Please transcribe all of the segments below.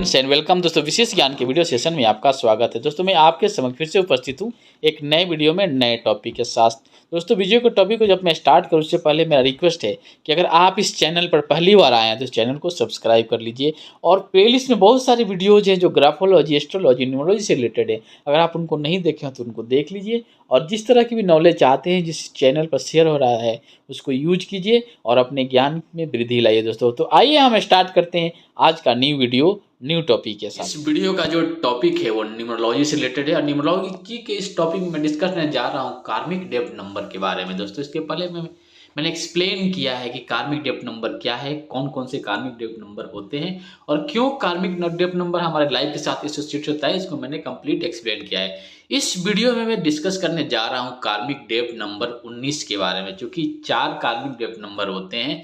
Friends and welcome दोस्तों, विशेष ज्ञान के वीडियो सेशन में आपका स्वागत है। दोस्तों मैं आपके समक्ष फिर से उपस्थित हूँ एक नए वीडियो में नए टॉपिक के साथ। दोस्तों वीडियो के टॉपिक को जब मैं स्टार्ट करूँ उससे पहले मेरा रिक्वेस्ट है कि अगर आप इस चैनल पर पहली बार आए हैं तो इस चैनल को सब्सक्राइब कर लीजिए। और प्लेलिस्ट में बहुत सारी वीडियोज़ हैं जो ग्राफोलॉजी, एस्ट्रोलॉजी, न्यूमरोलॉजी से रिलेटेड है। अगर आप उनको नहीं देखे हैं तो उनको देख लीजिए और जिस तरह की भी नॉलेज चाहते हैं जिस चैनल पर शेयर हो रहा है उसको यूज कीजिए और अपने ज्ञान में वृद्धि लाइए। दोस्तों तो आइए हम स्टार्ट करते हैं आज का न्यू वीडियो न्यू टॉपिक के साथ। इस वीडियो का जो टॉपिक है वो न्यूमरोलॉजी से रिलेटेड है और न्यूमरोलॉजी के इस टॉपिक में डिस्कस करने जा रहा हूँ कार्मिक डेप्थ नंबर के बारे में। दोस्तों इसके पहले मैंने एक्सप्लेन किया है कि कार्मिक डेप्थ नंबर क्या है, कौन कौन से कार्मिक डेप्थ नंबर होते हैं और क्यों कार्मिक डेप्थ नंबर हमारे लाइफ के साथ एसोसिएट होता है, इसको मैंने कंप्लीट एक्सप्लेन किया है। इस वीडियो में मैं डिस्कस करने जा रहा हूँ कार्मिक डेप्थ नंबर 19 के बारे में, क्योंकि 4 कार्मिक डेप्थ नंबर होते हैं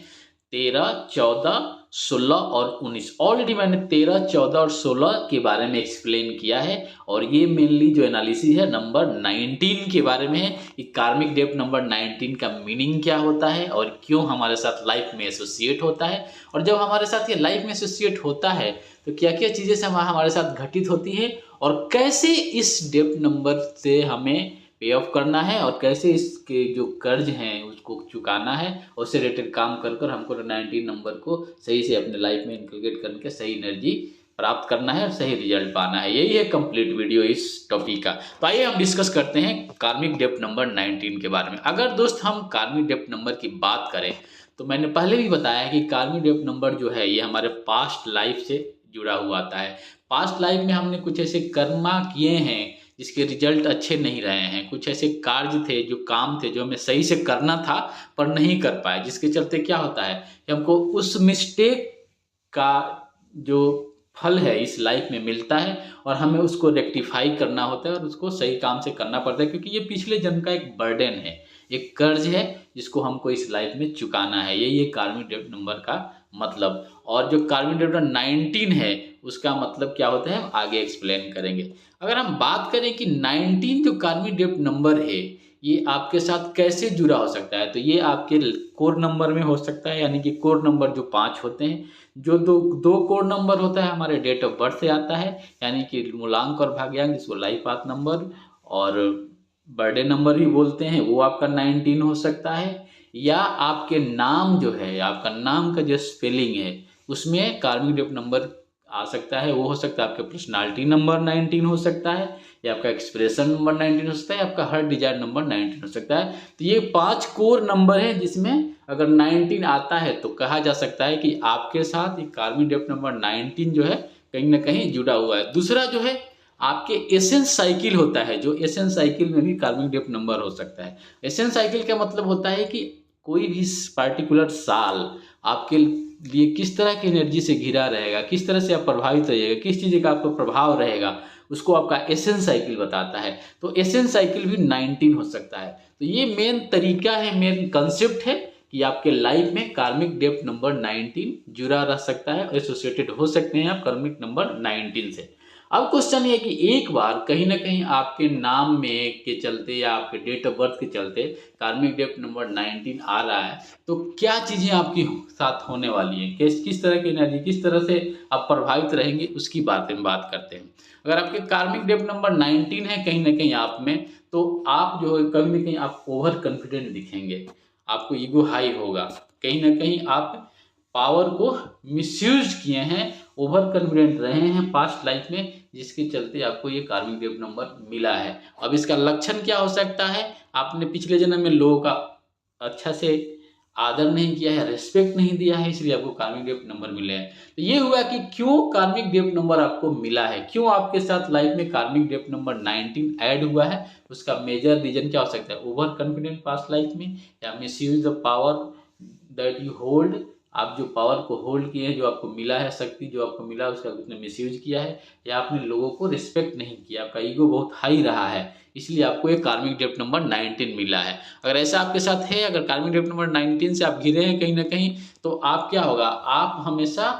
13, 14, 16 और 19। ऑलरेडी मैंने 13, 14 और 16 के बारे में एक्सप्लेन किया है और ये मेनली जो एनालिसिस है नंबर 19 के बारे में है कि कार्मिक डेप्थ नंबर 19 का मीनिंग क्या होता है और क्यों हमारे साथ लाइफ में एसोसिएट होता है, और जब हमारे साथ ये लाइफ में एसोसिएट होता है तो क्या क्या चीज़ें से हमारे साथ घटित होती है और कैसे इस डेप्थ नंबर से हमें पे ऑफ करना है और कैसे इसके जो कर्ज हैं उसको चुकाना है और उससे रिलेटेड काम कर हमको 19 नंबर को सही से अपने लाइफ में इंटीग्रेट करके सही एनर्जी प्राप्त करना है और सही रिजल्ट पाना है। यही है कंप्लीट वीडियो इस टॉपिक का। तो आइए हम डिस्कस करते हैं कार्मिक डेप्थ नंबर 19 के बारे में। अगर दोस्त हम कार्मिक डेप्थ नंबर की बात करें तो मैंने पहले भी बताया कि कार्मिक डेप्थ नंबर जो है ये हमारे पास्ट लाइफ से जुड़ा हुआ आता है। पास्ट लाइफ में हमने कुछ ऐसे कर्मा किए हैं जिसके रिजल्ट अच्छे नहीं रहे हैं, कुछ ऐसे कार्य थे जो काम थे जो हमें सही से करना था पर नहीं कर पाए, जिसके चलते क्या होता है कि हमको उस मिस्टेक का जो फल है इस लाइफ में मिलता है और हमें उसको रेक्टिफाई करना होता है और उसको सही काम से करना पड़ता है, क्योंकि ये पिछले जन्म का एक बर्डन है, एक कर्ज है जिसको हमको इस लाइफ में चुकाना है। यही है कार्मिक डेप्थ नंबर का मतलब। और जो कार्मिक डेप्थ नंबर 19 है उसका मतलब क्या होता है हम आगे एक्सप्लेन करेंगे। अगर हम बात करें कि 19 जो कार्मिक डेप्थ नंबर है ये आपके साथ कैसे जुड़ा हो सकता है, तो ये आपके कोर नंबर में हो सकता है, यानी कि कोर नंबर जो 5 होते हैं। जो दो कोर नंबर होता है हमारे डेट ऑफ बर्थ से आता है, यानी कि मूलांक और भाग्यांक, जिसको लाइफ पाथ नंबर और बर्थडे नंबर भी बोलते हैं, वो आपका 19 हो सकता है। या आपके नाम जो है, आपका नाम का जो स्पेलिंग है उसमें कार्मिक डेप्थ नंबर आ सकता है, वो हो सकता है आपका पर्सनालिटी नंबर 19 हो सकता है, या आपका एक्सप्रेशन नंबर 19 हो सकता है, आपका हर डिजायर नंबर 19 हो सकता है। तो ये 5 कोर नंबर है जिसमें अगर 19 आता है तो कहा जा सकता है कि आपके साथ ये कार्मिक डेप्थ नंबर 19 जो है कहीं ना कहीं जुड़ा हुआ है। दूसरा जो है आपके एसेंस साइकिल होता है, जो एसेंस साइकिल में भी कार्मिक डेप्थ नंबर हो सकता है। एसेंस साइकिल का मतलब होता है कि कोई भी पार्टिकुलर साल आपके लिए किस तरह की एनर्जी से घिरा रहेगा, किस तरह से आप प्रभावित रहिएगा, किस चीज़ का आपको प्रभाव रहेगा, उसको आपका एसेंस साइकिल बताता है। तो एसेंस साइकिल भी 19 हो सकता है। तो ये मेन तरीका है, मेन कंसेप्ट है कि आपके लाइफ में कार्मिक डेप्थ नंबर 19 जुड़ा रह सकता है, एसोसिएटेड हो सकते हैं आप कार्मिक नंबर 19 से। अब क्वेश्चन ये कि एक बार कहीं ना कहीं आपके नाम में के चलते या आपके डेट ऑफ बर्थ के चलते कार्मिक डेप्थ नंबर 19 आ रहा है तो क्या चीज़ें आपके साथ होने वाली हैं, किस तरह की एनर्जी, किस तरह से आप प्रभावित रहेंगे, उसकी बात करते हैं। अगर आपके कार्मिक डेप्थ नंबर 19 है कहीं ना कहीं आप में, तो आप जो है कहीं ना कहीं आप ओवर कॉन्फिडेंट दिखेंगे, आपको ईगो हाई होगा, कहीं ना कहीं आप पावर को मिसयूज किए हैं, ओवर कॉन्फिडेंट रहे हैं पास्ट लाइफ में, जिसके चलते आपको ये कार्मिक डेप्थ नंबर मिला है। अब इसका लक्षण क्या हो सकता है, आपने पिछले जन्म में लोगों का अच्छा से आदर नहीं किया है, रेस्पेक्ट नहीं दिया है, इसलिए आपको कार्मिक डेप्थ नंबर मिले हैं। तो ये हुआ कि क्यों कार्मिक डेप्थ नंबर आपको मिला है, क्यों आपके साथ लाइफ में कार्मिक डेप्थ नंबर 19 ऐड हुआ है, उसका मेजर रीजन क्या हो सकता है, ओवर कॉन्फिडेंट पास्ट लाइफ में, या misuse the power that you hold, आप जो पावर को होल्ड किए हैं, जो आपको मिला है, शक्ति जो आपको मिला उसका आपने मिसयूज किया है, या आपने लोगों को रिस्पेक्ट नहीं किया, आपका ईगो बहुत हाई रहा है, इसलिए आपको ये कार्मिक डेप्थ नंबर 19 मिला है। अगर ऐसा आपके साथ है, अगर कार्मिक डेप्थ नंबर 19 से आप घिरे हैं कहीं ना कहीं, तो आप क्या होगा, आप हमेशा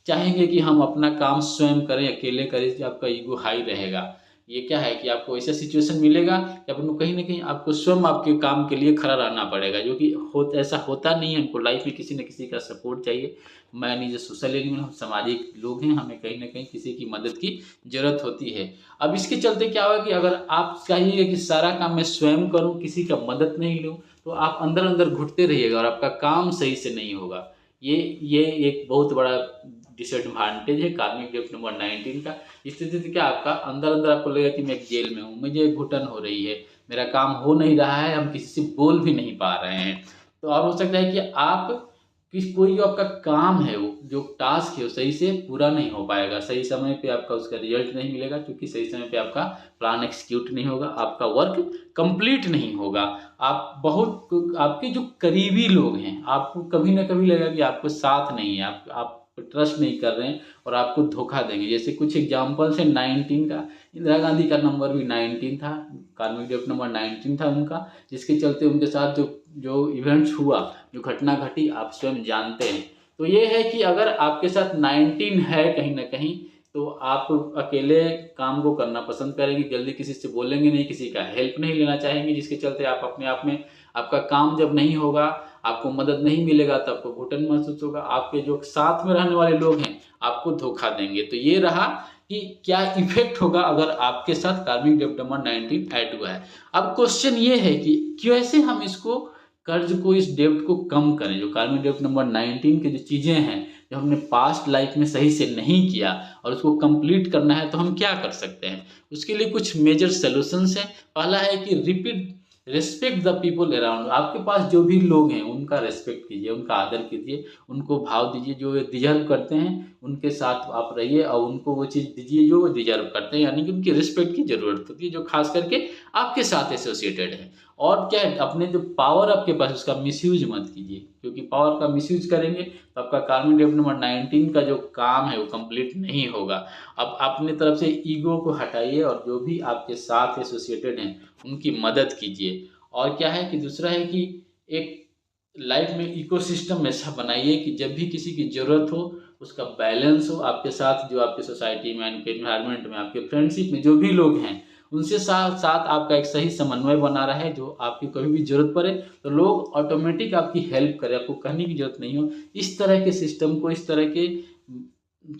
चाहेंगे कि हम अपना काम स्वयं करें, अकेले करें, आपका ईगो हाई रहेगा। ये क्या है कि आपको ऐसा सिचुएशन मिलेगा कि आपको कहीं ना कहीं आपको स्वयं आपके काम के लिए खड़ा रहना पड़ेगा, जो कि ऐसा होता नहीं है। हमको लाइफ में किसी न किसी का सपोर्ट चाहिए। मैं नहीं, जो सोशल एनिमल, हम सामाजिक लोग हैं, हमें कहीं ना कहीं किसी की मदद की जरूरत होती है। अब इसके चलते क्या होगा कि अगर आप चाहिए कि सारा काम मैं स्वयं करूं, किसी का मदद नहीं लूं, तो आप अंदर अंदर घुटते रहिएगा और आपका काम सही से नहीं होगा। ये एक बहुत बड़ा डिसएडवांटेज है कार्मिक डेप्थ नंबर 19 का। स्थिति क्या, आपका अंदर अंदर आपको लगेगा कि मैं एक जेल में हूँ, मुझे घुटन हो रही है, मेरा काम हो नहीं रहा है, हम किसी से बोल भी नहीं पा रहे हैं। तो और हो सकता है कि आप कोई जो आपका काम है, वो जो टास्क है वो सही से पूरा नहीं हो पाएगा, सही समय पे आपका उसका रिजल्ट नहीं मिलेगा, क्योंकि सही समय पे आपका प्लान एक्सिक्यूट नहीं होगा, आपका वर्क कंप्लीट नहीं होगा। आप बहुत, आपके जो करीबी लोग हैं, आपको कभी ना कभी लगेगा कि आपको साथ नहीं है, आप ट्रस्ट नहीं कर रहे हैं और आपको धोखा देंगे। जैसे कुछ एग्जाम्पल्स है 19 का, इंदिरा गांधी का नंबर भी 19 था, कार्मिक डेप्थ नंबर 19 था उनका, जिसके चलते उनके साथ जो जो इवेंट्स हुआ, जो घटना घटी, आप स्वयं जानते हैं। तो ये है कि अगर आपके साथ 19 है कहीं ना कहीं, तो आप अकेले काम को करना पसंद करेंगे, जल्दी किसी से बोलेंगे नहीं, किसी का हेल्प नहीं लेना चाहेंगे, जिसके चलते आप अपने आप में, आपका काम जब नहीं होगा, आपको मदद नहीं मिलेगा, तो आपको घुटन महसूस होगा, आपके जो साथ में रहने वाले लोग हैं आपको धोखा देंगे। तो ये रहा कि क्या इफेक्ट होगा अगर आपके साथ कार्मिक डेप्थ नंबर 19 ऐड हुआ है। अब क्वेश्चन ये है कि कैसे हम इसको, कर्ज को, इस डेप्थ को कम करें। जो कार्मिक डेप्थ नंबर 19 की जो चीज़ें हैं, जो हमने पास्ट लाइफ में सही से नहीं किया और उसको कंप्लीट करना है, तो हम क्या कर सकते हैं। उसके लिए कुछ मेजर सोल्यूशंस हैं। पहला है कि repeat respect the people around. आपके पास जो भी लोग हैं उनका रेस्पेक्ट कीजिए, उनका आदर कीजिए, उनको भाव दीजिए, जो वे डिजर्व करते हैं उनके साथ आप रहिए और उनको वो चीज़ दीजिए जो वो डिजर्व करते हैं, यानी कि उनकी रिस्पेक्ट की जरूरत होती है, जो खास करके आपके साथ एसोसिएटेड है। और क्या है, अपने जो पावर आपके पास उसका मिसयूज मत कीजिए, क्योंकि पावर का मिसयूज करेंगे तो आपका कार्मिक डेप्थ नंबर 19 का जो काम है वो कंप्लीट नहीं होगा। अब अपनी तरफ से ईगो को हटाइए और जो भी आपके साथ एसोसिएटेड हैं उनकी मदद कीजिए। और क्या है कि दूसरा है कि एक लाइफ में इकोसिस्टम ऐसा बनाइए कि जब भी किसी की ज़रूरत हो उसका बैलेंस हो आपके साथ, जो आपके सोसाइटी में, आपके इन्वायरमेंट में, आपके फ्रेंडशिप में जो भी लोग हैं उनसे साथ साथ आपका एक सही समन्वय बना रहे, जो आपकी कभी भी जरूरत पड़े तो लोग ऑटोमेटिक आपकी हेल्प करें, आपको कहने की जरूरत नहीं हो। इस तरह के सिस्टम को, इस तरह के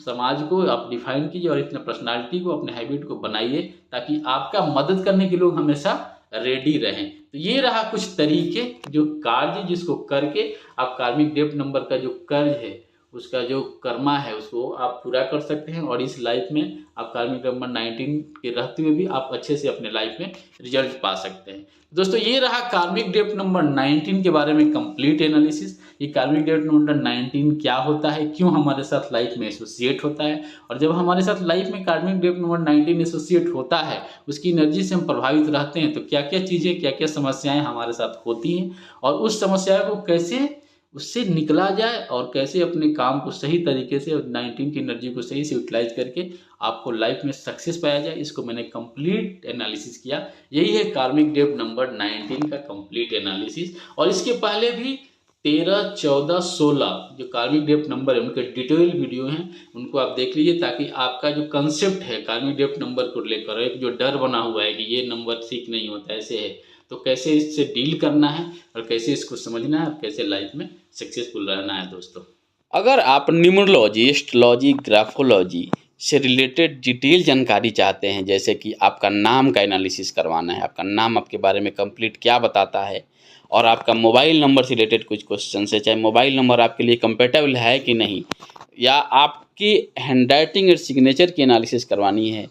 समाज को आप डिफाइन कीजिए और इतना पर्सनालिटी को, अपने हैबिट को बनाइए, ताकि आपका मदद करने के लोग हमेशा रेडी रहें। तो ये रहा कुछ तरीके, जो कार्य जिसको करके आप कार्मिक डेप्थ नंबर का जो कर्ज है, उसका जो कर्मा है, उसको आप पूरा कर सकते हैं और इस लाइफ में आप कार्मिक नंबर 19 के रहते हुए भी आप अच्छे से अपने लाइफ में रिजल्ट पा सकते हैं। दोस्तों, ये रहा कार्मिक डेप्थ नंबर 19 के बारे में कंप्लीट एनालिसिस। ये कार्मिक डेप्थ नंबर 19 क्या होता है, क्यों हमारे साथ लाइफ में एसोसिएट होता है, और जब हमारे साथ लाइफ में कार्मिक डेप्थ नंबर 19 एसोसिएट होता है, उसकी एनर्जी से हम प्रभावित रहते हैं, तो क्या क्या चीज़ें, क्या क्या समस्याएं हमारे साथ होती हैं और उस समस्याओं को कैसे उससे निकला जाए और कैसे अपने काम को सही तरीके से और 19 की एनर्जी को सही से यूटिलाइज करके आपको लाइफ में सक्सेस पाया जाए, इसको मैंने कंप्लीट एनालिसिस किया। यही है कार्मिक डेप्थ नंबर 19 का कंप्लीट एनालिसिस। और इसके पहले भी 13, 14, 16 जो कार्मिक डेप्थ नंबर है उनके डिटेल वीडियो हैं, उनको आप देख लीजिए, ताकि आपका जो कंसेप्ट है कार्मिक डेप्थ नंबर को लेकर, एक जो डर बना हुआ है कि ये नंबर ठीक नहीं होता, ऐसे है, तो कैसे इससे डील करना है और कैसे इसको समझना है और कैसे लाइफ में सक्सेसफुल रहना है। दोस्तों, अगर आप न्यूमरोलॉजी, एस्ट्रोलॉजी, ग्राफोलॉजी से रिलेटेड डिटेल जानकारी चाहते हैं, जैसे कि आपका नाम का एनालिसिस करवाना है, आपका नाम आपके बारे में कंप्लीट क्या बताता है, और आपका मोबाइल नंबर से रिलेटेड कुछ क्वेश्चन है, चाहे मोबाइल नंबर आपके लिए कंपेटेबल है कि नहीं, या आपकी हैंडराइटिंग और सिग्नेचर की एनालिसिस करवानी है,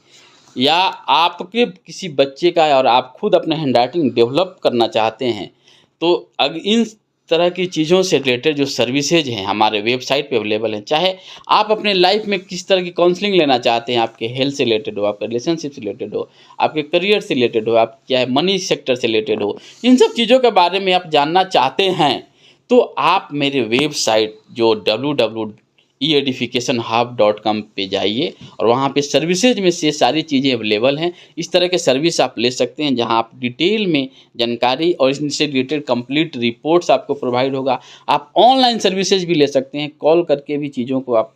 या आपके किसी बच्चे का और आप खुद अपना हैंडराइटिंग डेवलप करना चाहते हैं, तो अगर इन तरह की चीज़ों से रिलेटेड जो सर्विसेज हैं हमारे वेबसाइट पे अवेलेबल हैं। चाहे आप अपने लाइफ में किस तरह की काउंसलिंग लेना चाहते हैं, आपके हेल्थ से रिलेटेड हो, आपके रिलेशनशिप से रिलेटेड हो, आपके करियर से रिलेटेड हो, आप चाहे मनी सेक्टर से रिलेटेड हो, इन सब चीज़ों के बारे में आप जानना चाहते हैं, तो आप मेरे वेबसाइट जो www.eedificationhub.com पे जाइए और वहाँ पे सर्विसेज में से सारी चीज़ें अवेलेबल हैं। इस तरह के सर्विस आप ले सकते हैं, जहाँ आप डिटेल में जानकारी और इनसे रिलेटेड कंप्लीट रिपोर्ट्स आपको प्रोवाइड होगा। आप ऑनलाइन सर्विसेज भी ले सकते हैं, कॉल करके भी चीज़ों को आप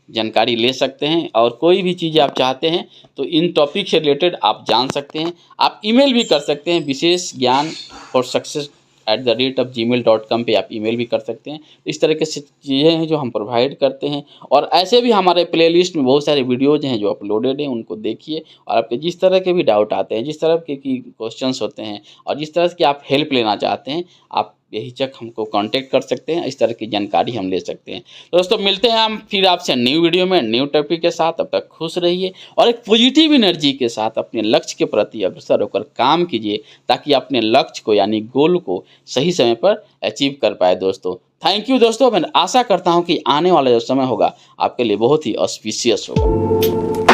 जानकारी ले सकते हैं, और कोई भी चीज़ आप चाहते हैं तो इन टॉपिक से रिलेटेड आप जान सकते हैं। आप ईमेल भी कर सकते हैं, विशेष ज्ञान फॉर सक्सेस @gmail.com पे आप ईमेल भी कर सकते हैं। इस तरह के चीज़ें हैं जो हम प्रोवाइड करते हैं, और ऐसे भी हमारे प्लेलिस्ट में बहुत सारे वीडियोज़ हैं जो अपलोडेड हैं, उनको देखिए और आपके जिस तरह के भी डाउट आते हैं, जिस तरह के की क्वेश्चंस होते हैं और जिस तरह की आप हेल्प लेना चाहते हैं, आप बेहिचक हमको कांटेक्ट कर सकते हैं। इस तरह की जानकारी हम ले सकते हैं। तो दोस्तों मिलते हैं हम फिर आपसे न्यू वीडियो में न्यू टॉपिक के साथ। तब तक खुश रहिए और एक पॉजिटिव एनर्जी के साथ अपने लक्ष्य के प्रति अग्रसर होकर काम कीजिए, ताकि अपने लक्ष्य को यानी गोल को सही समय पर अचीव कर पाए। दोस्तों थैंक यू दोस्तों। मैं आशा करता हूँ कि आने वाला जो समय होगा आपके लिए बहुत ही ऑस्पिशियस होगा।